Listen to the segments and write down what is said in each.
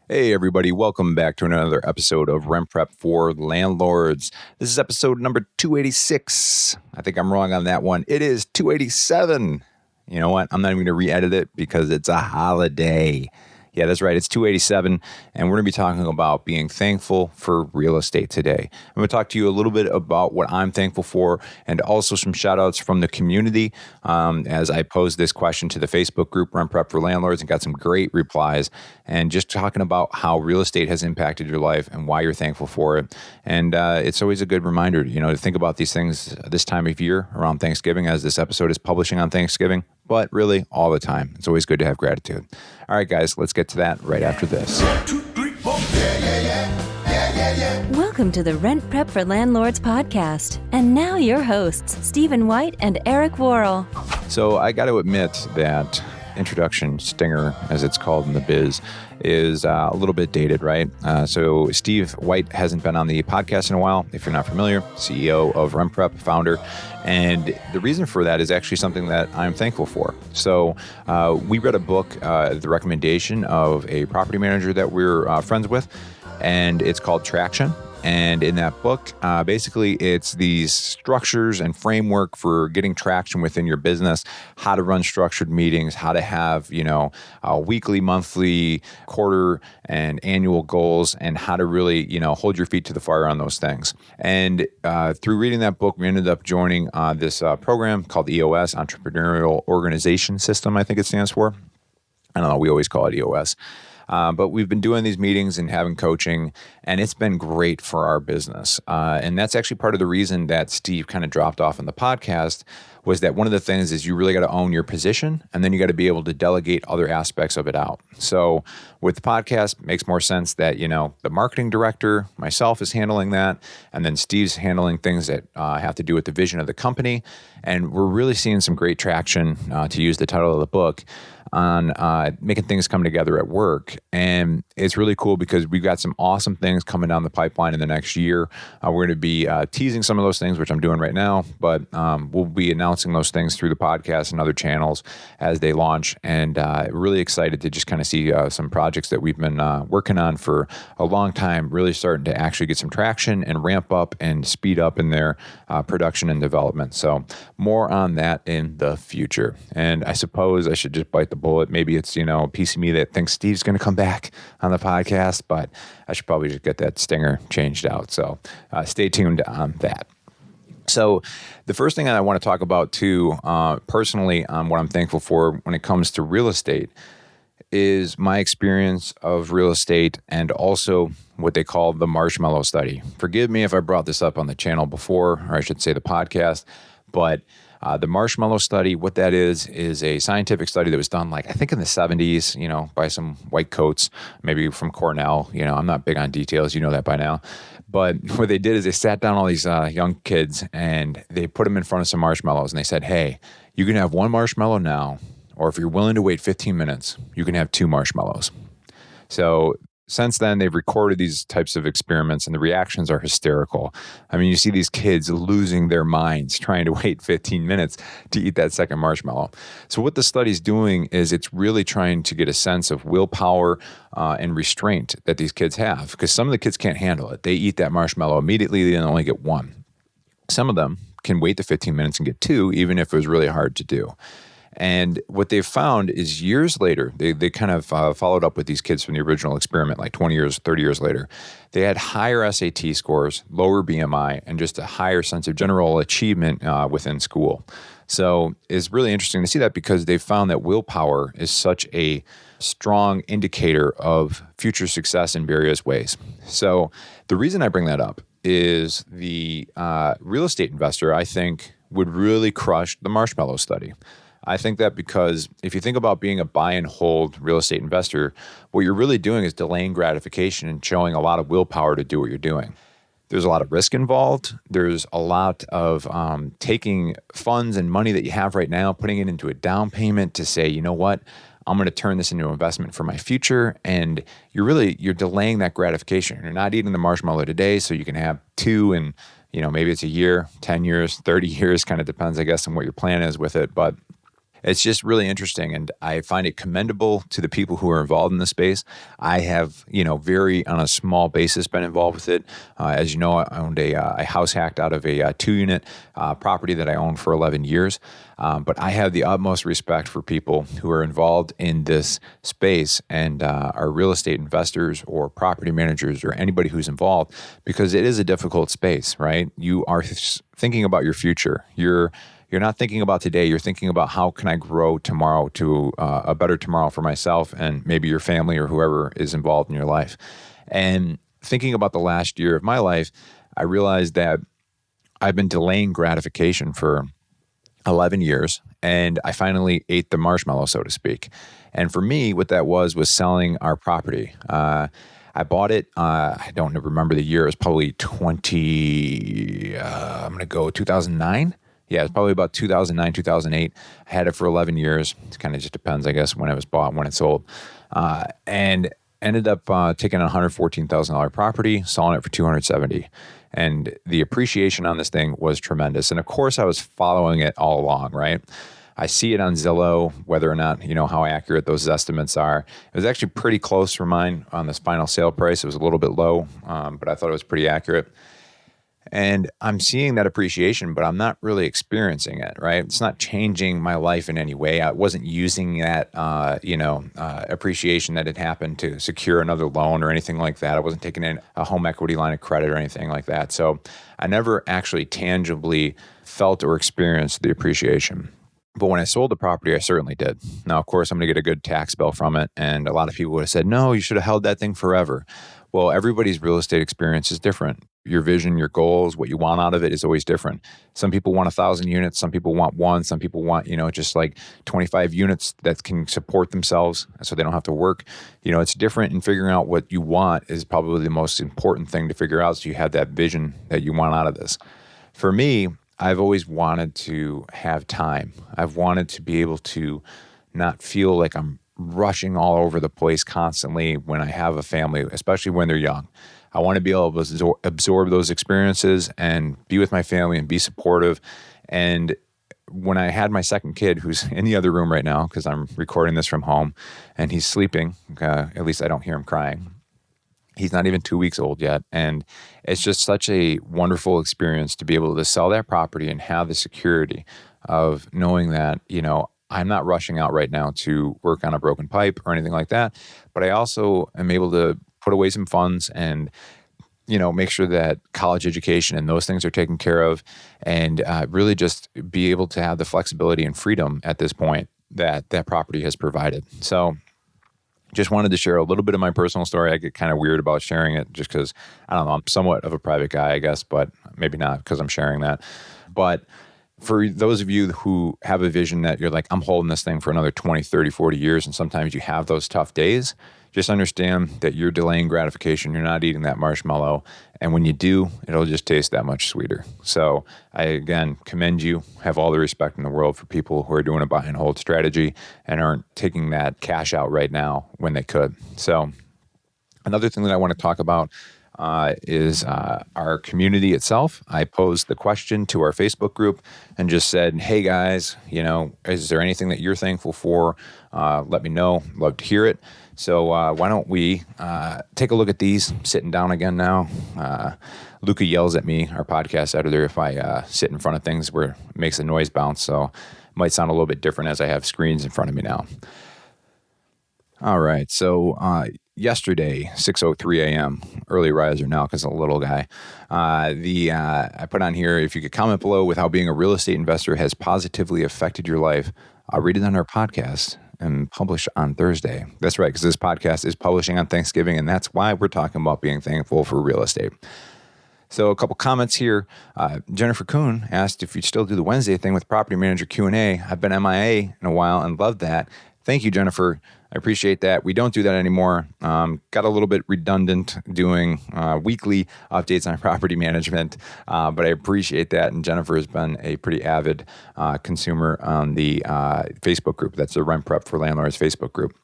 Hey everybody, welcome back to another episode of RentPrep for Landlords. This is episode number 286. I think I'm wrong on that one. It is 287. You know what? I'm not even going to re-edit it because it's a holiday. Yeah, that's right. It's 287, and we're going to be talking about being thankful for real estate today. I'm going to talk to you a little bit about what I'm thankful for and also some shout outs from the community as I posed this question to the Facebook group, Rent Prep for Landlords, and got some great replies. And just talking about how real estate has impacted your life and why you're thankful for it. And it's always a good reminder, to think about these things this time of year around Thanksgiving, as this episode is publishing on Thanksgiving. But really, all the time. It's always good to have gratitude. All right, guys, let's get to that right after this. 1, 2, 3, 4. Welcome to the Rent Prep for Landlords podcast. And now your hosts, Stephen White and Eric Worrell. So I got to admit that introduction stinger, as it's called in the biz, is a little bit dated, right? So Steve White hasn't been on the podcast in a while. If you're not familiar, CEO of RentPrep, founder. And the reason for that is actually something that I'm thankful for. So we read a book, the recommendation of a property manager that we're friends with, and it's called Traction. And in that book, basically, it's these structures and framework for getting traction within your business, how to run structured meetings, how to have, weekly, monthly, quarter, and annual goals, and how to really, hold your feet to the fire on those things. And through reading that book, we ended up joining this program called EOS, Entrepreneurial Organization System, I think it stands for. I don't know, we always call it EOS. But we've been doing these meetings and having coaching, and it's been great for our business. And that's actually part of the reason that Steve kind of dropped off in the podcast, was that one of the things is you really got to own your position, and then you got to be able to delegate other aspects of it out. So with the podcast, it makes more sense that, the marketing director, myself, is handling that, and then Steve's handling things that have to do with the vision of the company. And we're really seeing some great traction, to use the title of the book, on making things come together at work. And it's really cool because we've got some awesome things coming down the pipeline in the next year. We're going to be teasing some of those things, which I'm doing right now, but we'll be announcing those things through the podcast and other channels as they launch. And really excited to just kind of see some projects that we've been working on for a long time, really starting to actually get some traction and ramp up and speed up in their production and development. So more on that in the future. And I suppose I should just bite the bullet. Maybe it's, a piece of me that thinks Steve's going to come back on the podcast, but I should probably just get that stinger changed out. So stay tuned on that. So the first thing that I want to talk about too, personally, on what I'm thankful for when it comes to real estate, is my experience of real estate and also what they call the Marshmallow study. Forgive me if I brought this up on the channel before, or I should say the podcast, but the Marshmallow study, what that is a scientific study that was done, I think in the 70s, by some white coats, maybe from Cornell. I'm not big on details. You know that by now. But what they did is they sat down all these young kids and they put them in front of some marshmallows and they said, hey, you can have one marshmallow now, or if you're willing to wait 15 minutes, you can have 2 marshmallows. So since then, they've recorded these types of experiments and the reactions are hysterical. I mean, you see these kids losing their minds trying to wait 15 minutes to eat that second marshmallow. So what the study's doing is it's really trying to get a sense of willpower and restraint that these kids have, because some of the kids can't handle it. They eat that marshmallow immediately and only get 1. Some of them can wait the 15 minutes and get 2, even if it was really hard to do. And what they've found is years later, they kind of followed up with these kids from the original experiment, 20 years, 30 years later. They had higher SAT scores, lower BMI, and just a higher sense of general achievement within school. So it's really interesting to see that because they've found that willpower is such a strong indicator of future success in various ways. So the reason I bring that up is the real estate investor, I think, would really crush the Marshmallow study. I think that because if you think about being a buy and hold real estate investor, what you're really doing is delaying gratification and showing a lot of willpower to do what you're doing. There's a lot of risk involved. There's a lot of taking funds and money that you have right now, putting it into a down payment to say, you know what, I'm going to turn this into an investment for my future. And you're delaying that gratification. You're not eating the marshmallow today, so you can have 2 and maybe it's a year, 10 years, 30 years, kind of depends, I guess, on what your plan is with it. But it's just really interesting. And I find it commendable to the people who are involved in the space. I have, very on a small basis been involved with it. As you know, I owned a house hacked out of a 2-unit property that I owned for 11 years. But I have the utmost respect for people who are involved in this space and are real estate investors or property managers or anybody who's involved, because it is a difficult space, right? You are thinking about your future. You're not thinking about today. You're thinking about how can I grow tomorrow to a better tomorrow for myself and maybe your family or whoever is involved in your life. And thinking about the last year of my life, I realized that I've been delaying gratification for 11 years, and I finally ate the marshmallow, so to speak. And for me, what that was selling our property. I bought it, I don't remember the year, it was probably 2009. Yeah, it's probably about 2009, 2008. I had it for 11 years. It kind of just depends, I guess, when it was bought, when it sold. And ended up taking a $114,000 property, selling it for $270,000. And the appreciation on this thing was tremendous. And of course, I was following it all along, right? I see it on Zillow, whether or not, how accurate those estimates are. It was actually pretty close for mine on this final sale price. It was a little bit low, but I thought it was pretty accurate. And I'm seeing that appreciation, but I'm not really experiencing it, right? It's not changing my life in any way. I wasn't using that, appreciation that had happened to secure another loan or anything like that. I wasn't taking in a home equity line of credit or anything like that. So I never actually tangibly felt or experienced the appreciation. But when I sold the property, I certainly did. Now, of course, I'm going to get a good tax bill from it. And a lot of people would have said, no, you should have held that thing forever. Well, everybody's real estate experience is different. Your vision, your goals, what you want out of it is always different. Some people want 1,000 units. Some people want one. Some people want, just like 25 units that can support themselves so they don't have to work. It's different, and figuring out what you want is probably the most important thing to figure out, so you have that vision that you want out of this. For me, I've always wanted to have time. I've wanted to be able to not feel like I'm rushing all over the place constantly when I have a family, especially when they're young. I want to be able to absorb those experiences and be with my family and be supportive. And when I had my second kid, who's in the other room right now because I'm recording this from home, and he's sleeping, at least I don't hear him crying. He's not even 2 weeks old yet. And it's just such a wonderful experience to be able to sell that property and have the security of knowing that, I'm not rushing out right now to work on a broken pipe or anything like that. But I also am able to put away some funds and, make sure that college education and those things are taken care of, and really just be able to have the flexibility and freedom at this point that that property has provided. So just wanted to share a little bit of my personal story. I get kind of weird about sharing it just because, I don't know, I'm somewhat of a private guy, I guess, but maybe not because I'm sharing that. But for those of you who have a vision that you're like, I'm holding this thing for another 20, 30, 40 years, and sometimes you have those tough days, just understand that you're delaying gratification. You're not eating that marshmallow. And when you do, it'll just taste that much sweeter. So I, again, commend you, have all the respect in the world for people who are doing a buy and hold strategy and aren't taking that cash out right now when they could. So another thing that I want to talk about is our community itself. I posed the question to our Facebook group and just said, hey guys, is there anything that you're thankful for? Let me know. Love to hear it. So why don't we take a look at these, sitting down again now. Luca yells at me, our podcast editor, if I sit in front of things where it makes a noise bounce. So it might sound a little bit different as I have screens in front of me now. All right. So yesterday, 6:03 a.m., early riser now because I'm a little guy. I put on here, if you could comment below with how being a real estate investor has positively affected your life, I'll read it on our podcast and publish on Thursday. That's right, because this podcast is publishing on Thanksgiving, and that's why we're talking about being thankful for real estate. So a couple comments here. Jennifer Kuhn asked if you'd still do the Wednesday thing with Property Manager Q&A. I've been MIA in a while and loved that. Thank you, Jennifer. I appreciate that. We don't do that anymore. Got a little bit redundant doing weekly updates on property management, but I appreciate that. And Jennifer has been a pretty avid consumer on the Facebook group. That's the RentPrep for Landlords Facebook group.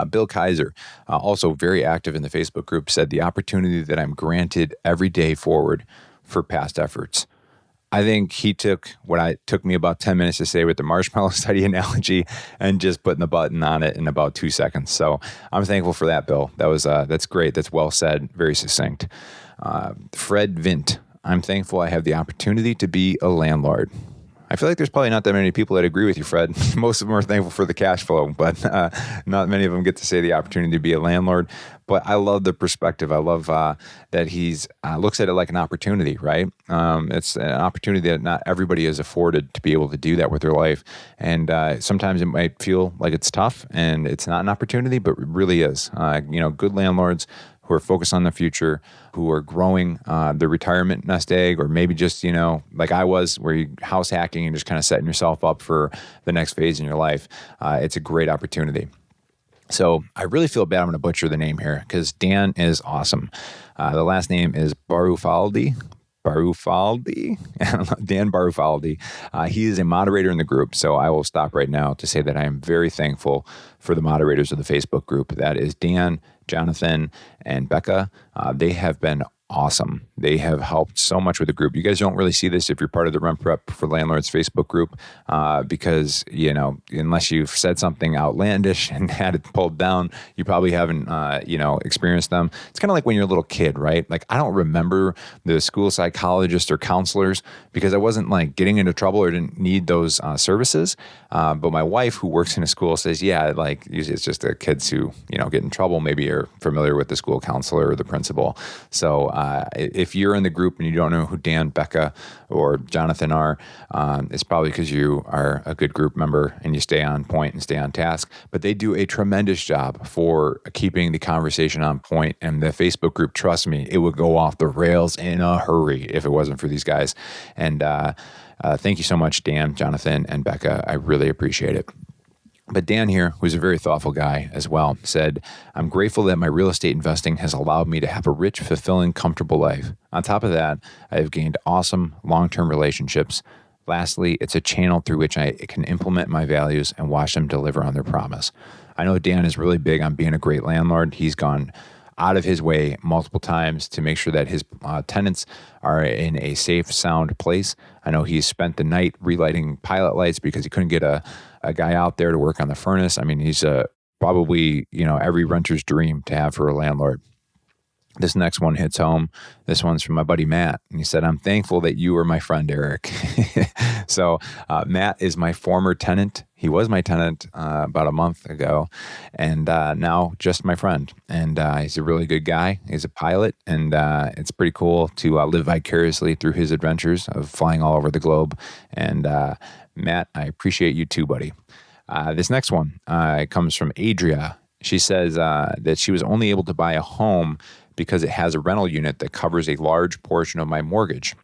Bill Kaiser, also very active in the Facebook group, said the opportunity that I'm granted every day forward for past efforts. I think he took took me about 10 minutes to say with the marshmallow study analogy and just putting the button on it in about 2 seconds. So I'm thankful for that, Bill. That's great. That's well said. Very succinct. Fred Vint. I'm thankful I have the opportunity to be a landlord. I feel like there's probably not that many people that agree with you, Fred. Most of them are thankful for the cash flow, but not many of them get to say the opportunity to be a landlord. But I love the perspective. I love that he's looks at it like an opportunity, right? It's an opportunity that not everybody is afforded to be able to do that with their life. And sometimes it might feel like it's tough and it's not an opportunity, but it really is. Good landlords who are focused on the future, who are growing their retirement nest egg, or maybe just, like I was, where you house hacking and just kind of setting yourself up for the next phase in your life. It's a great opportunity. So I really feel bad I'm going to butcher the name here because Dan is awesome. The last name is Barufaldi. Dan Barufaldi. He is a moderator in the group. So I will stop right now to say that I am very thankful for the moderators of the Facebook group. That is Dan, Jonathan, and Becca. They have been awesome. They have helped so much with the group. You guys don't really see this if you're part of the RentPrep for Landlords Facebook group because, unless you've said something outlandish and had it pulled down, you probably haven't, experienced them. It's kind of like when you're a little kid, right? Like I don't remember the school psychologists or counselors because I wasn't like getting into trouble or didn't need those services. But my wife, who works in a school, says, yeah, like usually it's just the kids who, get in trouble. Maybe you're familiar with the school counselor or the principal. So if you're in the group and you don't know who Dan, Becca, or Jonathan are, it's probably because you are a good group member and you stay on point and stay on task. But they do a tremendous job for keeping the conversation on point. And the Facebook group, trust me, it would go off the rails in a hurry if it wasn't for these guys. And thank you so much, Dan, Jonathan, and Becca. I really appreciate it. But Dan here, who's a very thoughtful guy as well, said, I'm grateful that my real estate investing has allowed me to have a rich, fulfilling, comfortable life. On top of that, I have gained awesome long-term relationships. Lastly, it's a channel through which I can implement my values and watch them deliver on their promise. I know Dan is really big on being a great landlord. He's gone out of his way multiple times to make sure that his tenants are in a safe, sound place. I know he's spent the night relighting pilot lights because he couldn't get a guy out there to work on the furnace. I mean, he's probably, every renter's dream to have for a landlord. This next one hits home. This one's from my buddy Matt. And he said, I'm thankful that you are my friend, Eric. So Matt is my former tenant. He was my tenant about a month ago and now just my friend. And he's a really good guy. He's a pilot. And it's pretty cool to live vicariously through his adventures of flying all over the globe. And Matt, I appreciate you too, buddy. This next one comes from Adria. She says that she was only able to buy a home because it has a rental unit that covers a large portion of my mortgage.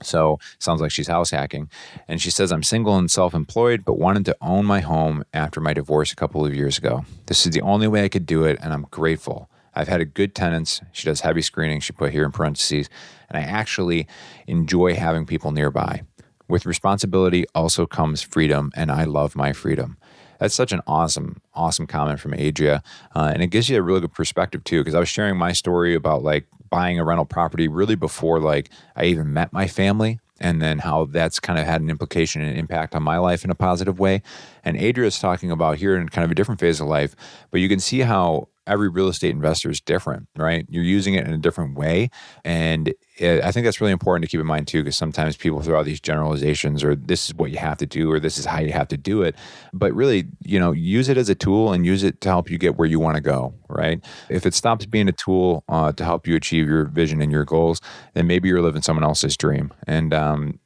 So sounds like she's house hacking. And she says, I'm single and self-employed, but wanted to own my home after my divorce a couple of years ago. This is the only way I could do it, and I'm grateful. I've had a good tenants. She does heavy screening, she put here in parentheses, and I actually enjoy having people nearby. With responsibility also comes freedom, and I love my freedom. That's such an awesome comment from Adria. And it gives you a really good perspective too, because I was sharing my story about like buying a rental property really before like I even met my family, and then how that's kind of had an implication and impact on my life in a positive way. And Adria is talking about here in kind of a different phase of life, but you can see how every real estate investor is different, right? You're using it in a different way. And I think that's really important to keep in mind too, because sometimes people throw out these generalizations or this is what you have to do, or this is how you have to do it. But really, use it as a tool and use it to help you get where you want to go, right? If it stops being a tool to help you achieve your vision and your goals, then maybe you're living someone else's dream. And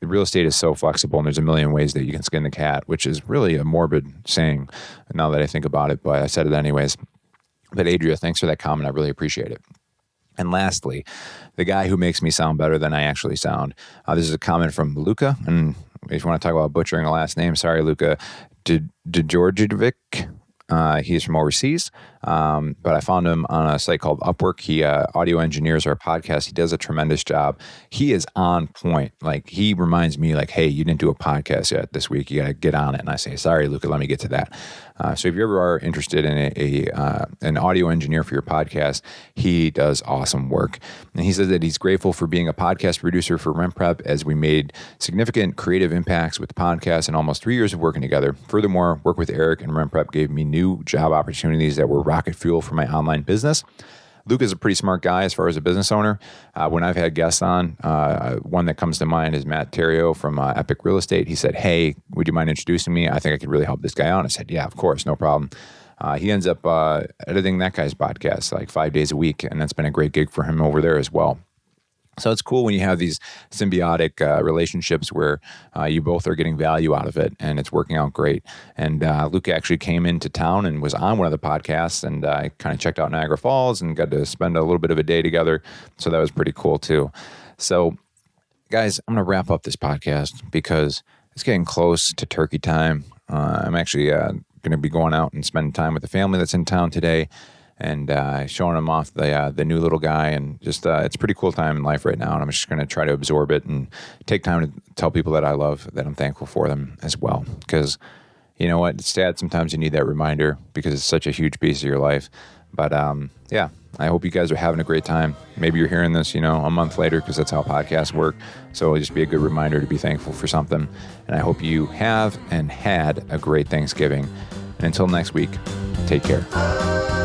real estate is so flexible, and there's a million ways that you can skin the cat, which is really a morbid saying now that I think about it, but I said it anyways. But Adria, thanks for that comment. I really appreciate it. And lastly, the guy who makes me sound better than I actually sound. This is a comment from Luca. And if you want to talk about butchering a last name, sorry, Luca. Djordjevic. He's from overseas, but I found him on a site called Upwork. He audio engineers our podcast. He does a tremendous job. He is on point. Like, he reminds me like, hey, you didn't do a podcast yet this week. You got to get on it. And I say, sorry, Luca, let me get to that. So if you ever are interested in an audio engineer for your podcast, he does awesome work. And he says that he's grateful for being a podcast producer for RentPrep as we made significant creative impacts with the podcast in almost 3 years of working together. Furthermore, work with Eric and RentPrep gave me new job opportunities that were rocket fuel for my online business. Luke is a pretty smart guy as far as a business owner. When I've had guests on, one that comes to mind is Matt Terrio from Epic Real Estate. He said, hey, would you mind introducing me? I think I could really help this guy out. I said, yeah, of course, no problem. He ends up editing that guy's podcast like 5 days a week, and that's been a great gig for him over there as well. So it's cool when you have these symbiotic relationships where you both are getting value out of it, and it's working out great. And Luke actually came into town and was on one of the podcasts, and I kind of checked out Niagara Falls and got to spend a little bit of a day together. So that was pretty cool too. So guys, I'm going to wrap up this podcast because it's getting close to turkey time. I'm actually going to be going out and spending time with the family that's in town today, and showing them off the new little guy, and just it's a pretty cool time in life right now, and I'm just going to try to absorb it and take time to tell people that I love that I'm thankful for them as well, because you know what, it's sad sometimes you need that reminder because it's such a huge piece of your life. But yeah, I hope you guys are having a great time. Maybe you're hearing this, a month later, because that's how podcasts work. So it'll just be a good reminder to be thankful for something. And I hope you have and had a great Thanksgiving. And until next week, take care.